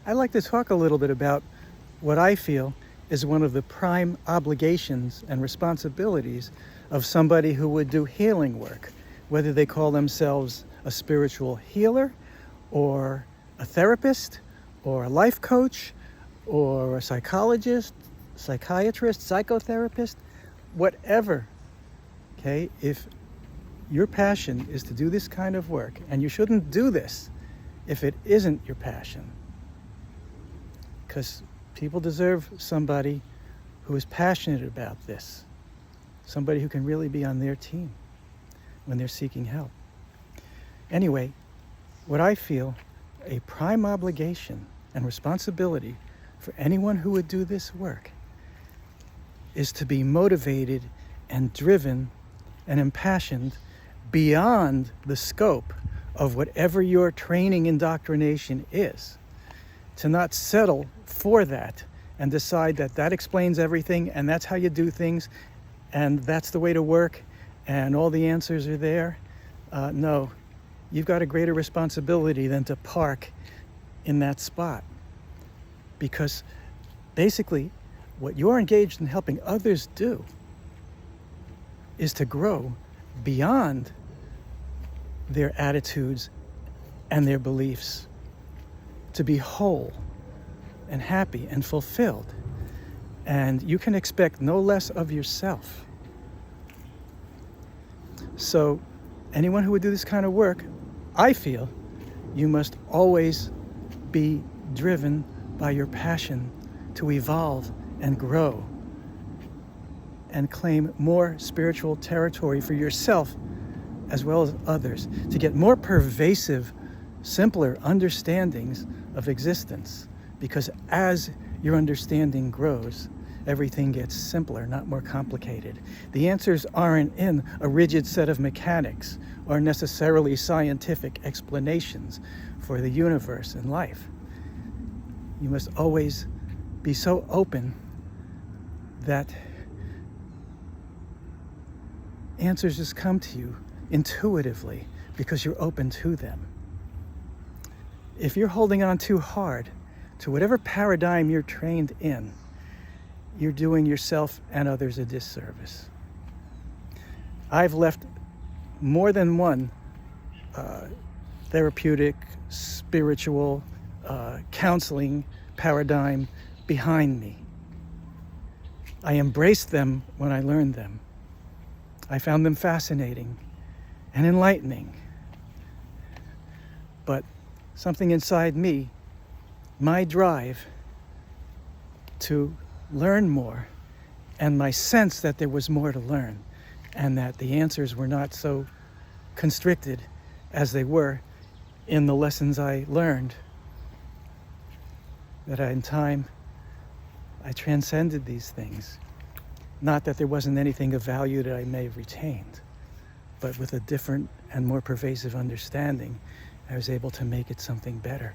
I'd like to talk a little bit about what I feel is one of the prime obligations and responsibilities of somebody who would do healing work, whether they call themselves a spiritual healer or a therapist or a life coach or a psychologist, psychiatrist, psychotherapist, whatever. Okay, if your passion is to do this kind of work, and you shouldn't do this if it isn't your passion, because people deserve somebody who is passionate about this, somebody who can really be on their team when they're seeking help. Anyway, what I feel a prime obligation and responsibility for anyone who would do this work is to be motivated and driven and impassioned beyond the scope of whatever your training indoctrination is. To not settle for that and decide that that explains everything and that's how you do things and that's the way to work and all the answers are there. No, you've got a greater responsibility than to park in that spot. Because basically, what you're engaged in helping others do is to grow beyond their attitudes and their beliefs, to be whole and happy and fulfilled. And you can expect no less of yourself. So anyone who would do this kind of work, I feel you must always be driven by your passion to evolve and grow and claim more spiritual territory for yourself as well as others, to get more pervasive, simpler understandings of existence. Because as your understanding grows, everything gets simpler, not more complicated. The answers aren't in a rigid set of mechanics or necessarily scientific explanations for the universe and life. You must always be so open that answers just come to you intuitively because you're open to them. If you're holding on too hard to whatever paradigm you're trained in, you're doing yourself and others a disservice. I've left more than one therapeutic, spiritual, counseling paradigm behind me. I embraced them when I learned them. I found them fascinating and enlightening. But something inside me, my drive to learn more, and my sense that there was more to learn, and that the answers were not so constricted as they were in the lessons I learned, that in time I transcended these things. Not that there wasn't anything of value that I may have retained, but with a different and more pervasive understanding, I was able to make it something better.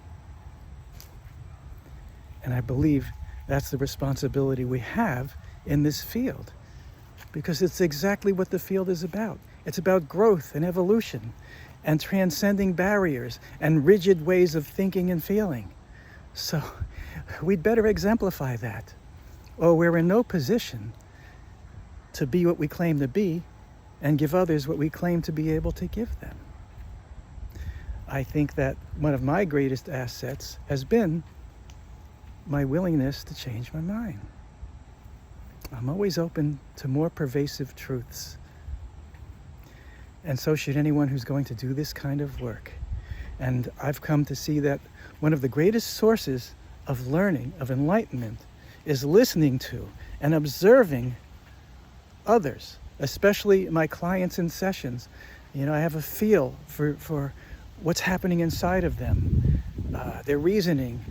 And I believe that's the responsibility we have in this field, because it's exactly what the field is about. It's about growth and evolution and transcending barriers and rigid ways of thinking and feeling. So we'd better exemplify that, or we're in no position to be what we claim to be and give others what we claim to be able to give them. I think that one of my greatest assets has been my willingness to change my mind. I'm always open to more pervasive truths. And so should anyone who's going to do this kind of work. And I've come to see that one of the greatest sources of learning, of enlightenment, is listening to and observing others, especially my clients in sessions. You know, I have a feel for what's happening inside of them, their reasoning,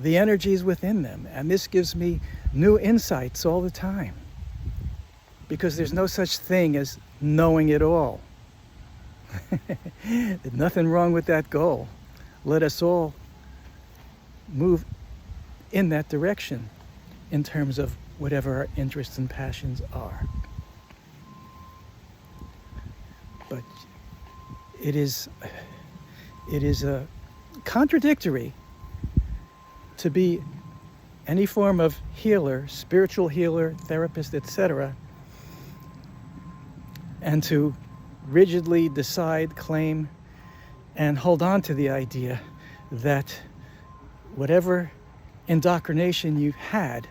the energies within them. And this gives me new insights all the time, because there's no such thing as knowing it all. There's nothing wrong with that goal. Let us all move in that direction in terms of whatever our interests and passions are. But it is contradictory to be any form of healer, spiritual healer, therapist, etc., and to rigidly decide, claim, and hold on to the idea that whatever indoctrination you've had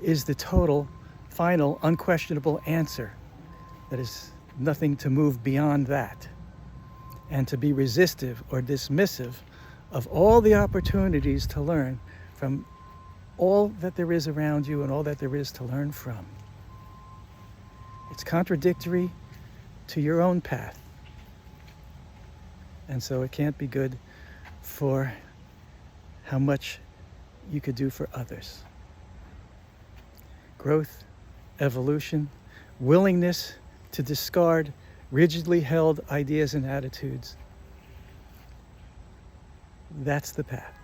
is the total, final, unquestionable answer. That is nothing to move beyond that. And to be resistive or dismissive of all the opportunities to learn from all that there is around you and all that there is to learn from. It's contradictory to your own path. And so it can't be good for how much you could do for others. Growth, evolution, willingness to discard rigidly held ideas and attitudes. That's the path.